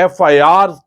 FIR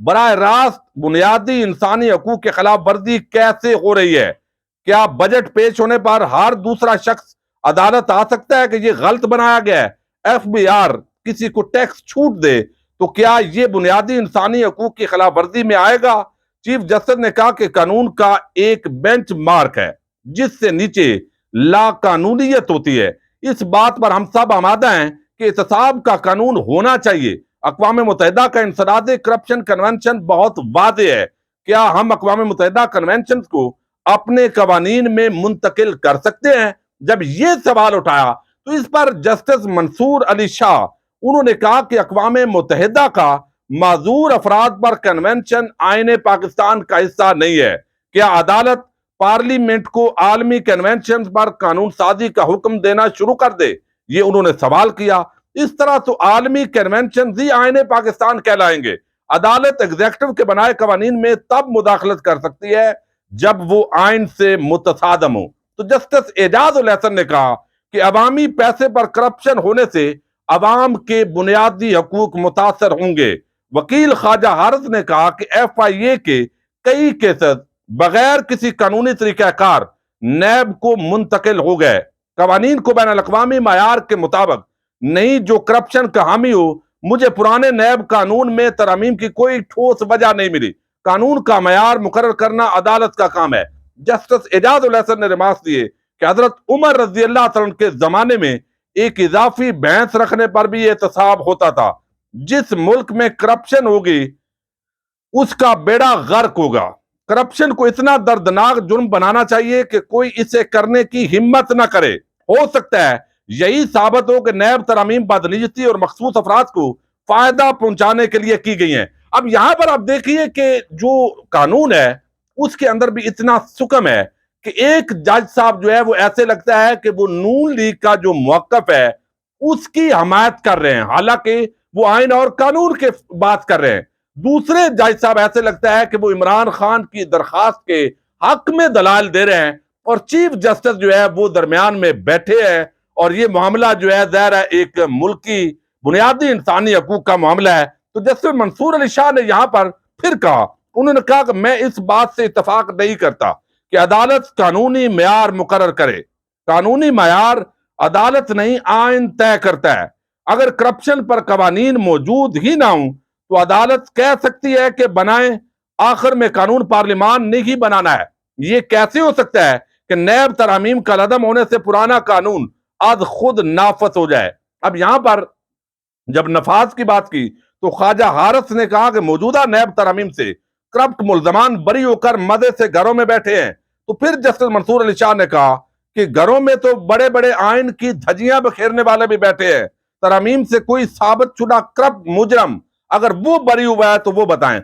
براہ راست بنیادی انسانی حقوق کے خلاف ورزی کیسے ہو رہی ہے؟ کیا بجٹ پیش ہونے پر ہر دوسرا شخص عدالت آ سکتا ہے کہ یہ غلط بنایا گیا ہے؟ ایف بی آر کسی کو ٹیکس چھوٹ دے تو کیا یہ بنیادی انسانی حقوق کی خلاف ورزی میں آئے گا؟ چیف جسٹس نے کہا کہ قانون کا ایک بینچ مارک ہے جس سے نیچے لا قانونیت ہوتی ہے۔ اس بات پر ہم سب آمادہ ہیں کہ احتساب کا قانون ہونا چاہیے۔ اقوام متحدہ کا انسداد کرپشن کنونشن بہت واضح ہے۔ کیا ہم اقوام متحدہ کنونشن کو اپنے قوانین میں منتقل کر سکتے ہیں؟ جب یہ سوال اٹھایا تو اس پر جسٹس منصور علی شاہ انہوں نے کہا کہ اقوام متحدہ کا معذور افراد پر کنونشن آئین پاکستان کا حصہ نہیں ہے۔ کیا عدالت پارلیمنٹ کو عالمی کنونشن پر قانون سازی کا حکم دینا شروع کر دے؟ یہ انہوں نے سوال کیا۔ اس طرح تو عالمی کنونشن ہی آئین پاکستان کہلائیں گے۔ عدالت ایگزیکٹو کے بنائے قوانین میں تب مداخلت کر سکتی ہے جب وہ آئین سے متصادم ہو۔ تو جسٹس اعجاز الحسن نے کہا کہ عوامی پیسے پر کرپشن ہونے سے عوام کے بنیادی حقوق متاثر ہوں گے۔ وکیل خواجہ حارث نے کہا کہ ایف آئی اے کے کئی کیسز بغیر کسی قانونی طریقہ کار نیب کو منتقل ہو گئے۔ قوانین کو بین الاقوامی معیار کے مطابق نہیں جو کرپشن کا حامی ہو۔ مجھے پرانے نیب قانون میں ترامیم کی کوئی ٹھوس وجہ نہیں ملی۔ قانون کا معیار مقرر کرنا عدالت کا کام ہے۔ جسٹس اعجاز الحسن نے ریمارکس دیے کہ حضرت عمر رضی اللہ عنہ کے زمانے میں ایک اضافی بینچ رکھنے پر بھی احتساب ہوتا تھا۔ جس ملک میں کرپشن ہوگی اس کا بیڑا غرق ہوگا۔ کرپشن کو اتنا دردناک جرم بنانا چاہیے کہ کوئی اسے کرنے کی ہمت نہ کرے۔ ہو سکتا ہے یہی ثابت ہو کہ نیب ترامیم بدنیتی اور مخصوص افراد کو فائدہ پہنچانے کے لیے کی گئی ہیں۔ اب یہاں پر آپ دیکھیے کہ جو قانون ہے اس کے اندر بھی اتنا سکم ہے کہ ایک جج صاحب جو ہے وہ ایسے لگتا ہے کہ وہ نون لیگ کا جو موقف ہے اس کی حمایت کر رہے ہیں، حالانکہ وہ آئین اور قانون کے بات کر رہے ہیں۔ دوسرے جج صاحب ایسے لگتا ہے کہ وہ عمران خان کی درخواست کے حق میں دلائل دے رہے ہیں، اور چیف جسٹس جو ہے وہ درمیان میں بیٹھے ہیں، اور یہ معاملہ جو ہے ظاہر ہے ایک ملکی بنیادی انسانی حقوق کا معاملہ ہے۔ تو جسٹس منصور علی شاہ نے یہاں پر پھر کہا، انہوں نے کہا کہ میں اس بات سے اتفاق نہیں کرتا کہ عدالت قانونی معیار مقرر کرے۔ قانونی معیار عدالت نہیں آئین طے کرتا ہے۔ اگر کرپشن پر قوانین موجود ہی نہ ہوں تو عدالت کہہ سکتی ہے کہ بنائیں، آخر میں قانون پارلیمان نے ہی بنانا ہے۔ یہ کیسے ہو سکتا ہے کہ نیب ترامیم کا عدم ہونے سے پرانا قانون از خود نافذ ہو جائے؟ اب یہاں پر جب نفاذ کی بات کی تو خواجہ حارث نے کہا کہ موجودہ نیب ترامیم سے کرپٹ ملزمان بری ہو کر مزے سے گھروں میں بیٹھے ہیں۔ تو پھر جسٹس منصور علی شاہ نے کہا کہ گھروں میں تو بڑے بڑے آئین کی دھجیاں بکھیرنے والے بھی بیٹھے ہیں۔ ترامیم سے کوئی ثابت شدہ کرپٹ مجرم اگر وہ بری ہوا ہے تو وہ بتائیں۔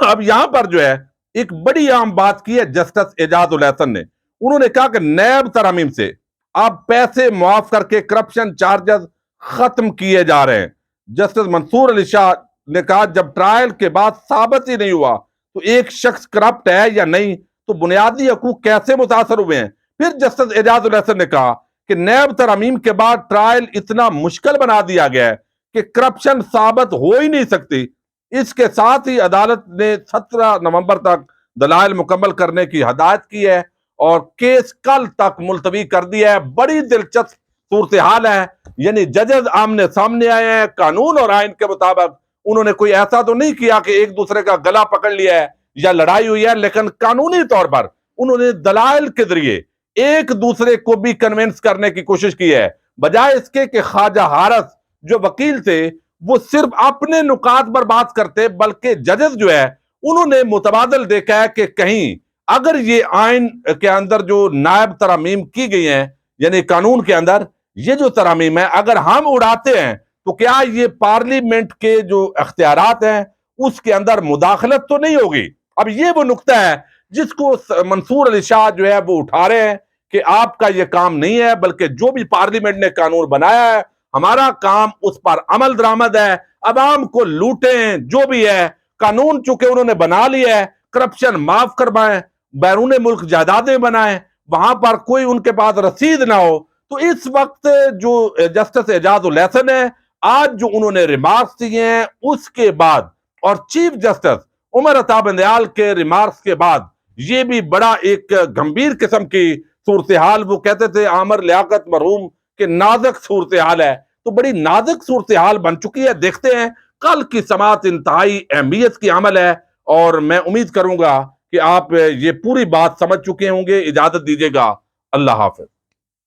اب یہاں پر جو ہے ایک بڑی عام بات کی ہے جسٹس اعجاز الحسن نے۔ انہوں نے کہا کہ نیب ترامیم سے اب پیسے معاف کر کے کرپشن چارجز ختم کیے جا رہے ہیں۔ جسٹس منصور علی شاہ نے کہا جب ٹرائل کے بعد ثابت ہی نہیں ہوا تو ایک شخص کرپٹ ہے یا نہیں تو بنیادی حقوق کیسے متاثر ہوئے ہیں؟ پھر جسٹس اعجاز الحسن نے کہا کہ نیب ترامیم کے بعد ٹرائل اتنا مشکل بنا دیا گیا ہے کہ کرپشن ثابت ہو ہی نہیں سکتی۔ اس کے ساتھ ہی عدالت نے 17 نومبر تک دلائل مکمل کرنے کی ہدایت کی ہے اور کیس کل تک ملتوی کر دیا ہے۔ بڑی دلچسپ صورتحال ہے، یعنی ججز آمنے سامنے آئے ہیں قانون اور آئین کے مطابق۔ انہوں نے کوئی ایسا تو نہیں کیا کہ ایک دوسرے کا گلا پکڑ لیا ہے یا لڑائی ہوئی ہے، لیکن قانونی طور پر انہوں نے دلائل کے ذریعے ایک دوسرے کو بھی کنونس کرنے کی کوشش کی ہے، بجائے اس کے کہ خواجہ حارث جو وکیل تھے وہ صرف اپنے نکات پر بات کرتے، بلکہ ججز جو ہے انہوں نے متبادل دیکھا ہے کہ کہیں اگر یہ آئین کے اندر جو نائب ترامیم کی گئی ہیں، یعنی قانون کے اندر یہ جو ترامیم ہے اگر ہم اڑاتے ہیں تو کیا یہ پارلیمنٹ کے جو اختیارات ہیں اس کے اندر مداخلت تو نہیں ہوگی؟ اب یہ وہ نقطہ ہے جس کو منصور علی شاہ جو ہے وہ اٹھا رہے ہیں کہ آپ کا یہ کام نہیں ہے، بلکہ جو بھی پارلیمنٹ نے قانون بنایا ہے ہمارا کام اس پر عمل درآمد ہے، عوام کو لوٹیں جو بھی ہے، قانون چونکہ انہوں نے بنا لیا ہے، کرپشن معاف کروائیں، بیرون ملک جائیدادیں بنائیں، وہاں پر کوئی ان کے پاس رسید نہ ہو۔ تو اس وقت جو جسٹس اعجاز الحسن ہے آج جو انہوں نے ریمارکس دیے ہیں اس کے بعد اور چیف جسٹس عمر عطا بندیال کے ریمارکس کے بعد یہ بھی بڑا ایک گمبھیر قسم کی صورتحال، وہ کہتے تھے عامر لیاقت مرحوم کہ نازک صورتحال ہے، تو بڑی نازک صورتحال بن چکی ہے۔ دیکھتے ہیں، کل کی سماعت انتہائی اہمیت کی عمل ہے، اور میں امید کروں گا کہ آپ یہ پوری بات سمجھ چکے ہوں گے۔ اجازت دیجیے گا، اللہ حافظ۔